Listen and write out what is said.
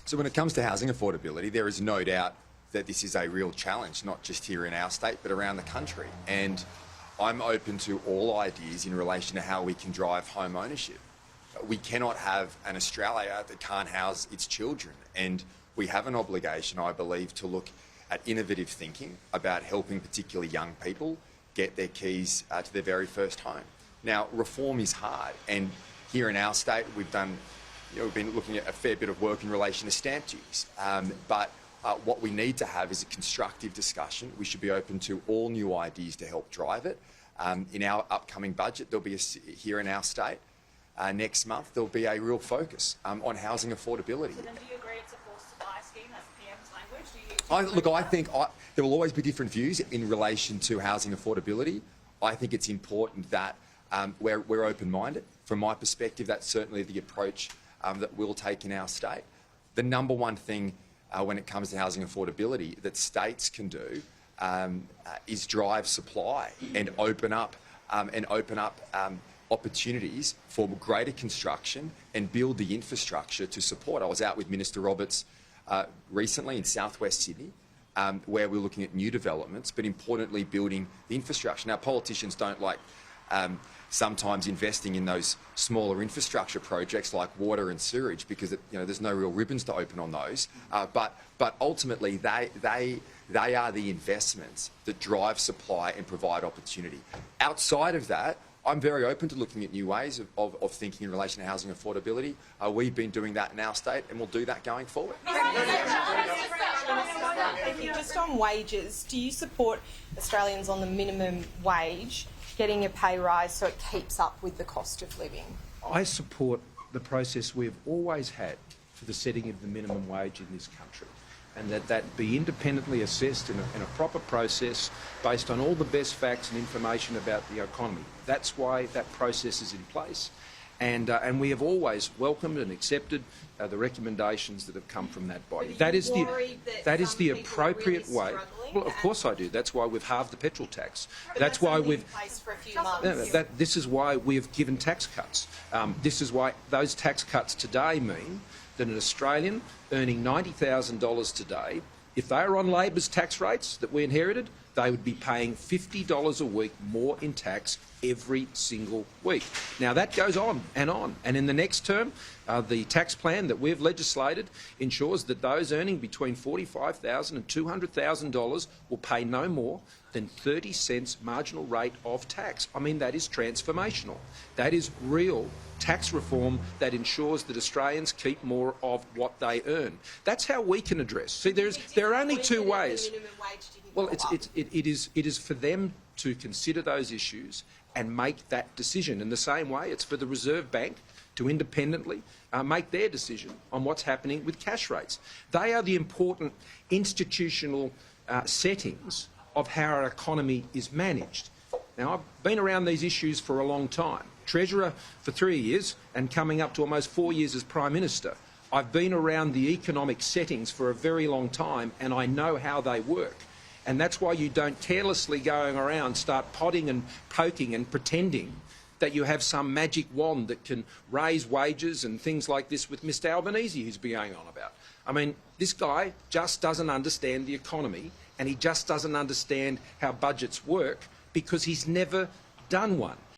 So when it comes to housing affordability, there is no doubt that this is a real challenge, not just here in our state, but around the country. And I'm open to all ideas in relation to how we can drive home ownership. We cannot have an Australia that can't house its children. And we have an obligation, I believe, to look at innovative thinking about helping particularly young people get their keys to their very first home. Now, reform is hard. And here in our state, we've been looking at a fair bit of work in relation to stamp duties. But what we need to have is a constructive discussion. We should be open to all new ideas to help drive it. In our upcoming budget, there'll be here in our state, next month, there'll be a real focus on housing affordability. So then do you agree it's a forced supply scheme, as PM's language? I think there will always be different views in relation to housing affordability. I think it's important that we're open-minded. From my perspective, that's certainly the approach that we'll take in our state. The number one thing when it comes to housing affordability that states can do is drive supply and open up opportunities for greater construction and build the infrastructure to support. I was out with Minister Roberts recently in southwest Sydney, where we're looking at new developments, but importantly building the infrastructure. Now, politicians don't like sometimes investing in those smaller infrastructure projects like water and sewerage because there's no real ribbons to open on those. But ultimately, they are the investments that drive supply and provide opportunity. Outside of that, I'm very open to looking at new ways of thinking in relation to housing affordability. We've been doing that in our state, and we'll do that going forward. Just on wages, do you support Australians on the minimum wage getting a pay rise so it keeps up with the cost of living? I support the process we've always had for the setting of the minimum wage in this country, and that be independently assessed in a proper process based on all the best facts and information about the economy. That's why that process is in place. And we have always welcomed and accepted the recommendations that have come from that body. That is the appropriate way. Well, of course I do. That's why we've halved the petrol tax. That's why we've. This is why we have given tax cuts. This is why those tax cuts today mean that an Australian earning $90,000 today, if they are on Labor's tax rates that we inherited, they would be paying $50 a week more in tax every single week. Now, that goes on. And in the next term, the tax plan that we've legislated ensures that those earning between $45,000 and $200,000 will pay no more than 30 cents marginal rate of tax. I mean, that is transformational. That is real tax reform that ensures that Australians keep more of what they earn. That's how we can address. See, there are only two ways. Well, it is for them to consider those issues and make that decision. In the same way, it's for the Reserve Bank to independently make their decision on what's happening with cash rates. They are the important institutional settings of how our economy is managed. Now, I've been around these issues for a long time. Treasurer for 3 years and coming up to almost 4 years as Prime Minister. I've been around the economic settings for a very long time, and I know how they work. And that's why you don't carelessly going around start potting and poking and pretending that you have some magic wand that can raise wages and things like this with Mr Albanese who's been going on about. I mean, this guy just doesn't understand the economy, and he just doesn't understand how budgets work because he's never done one.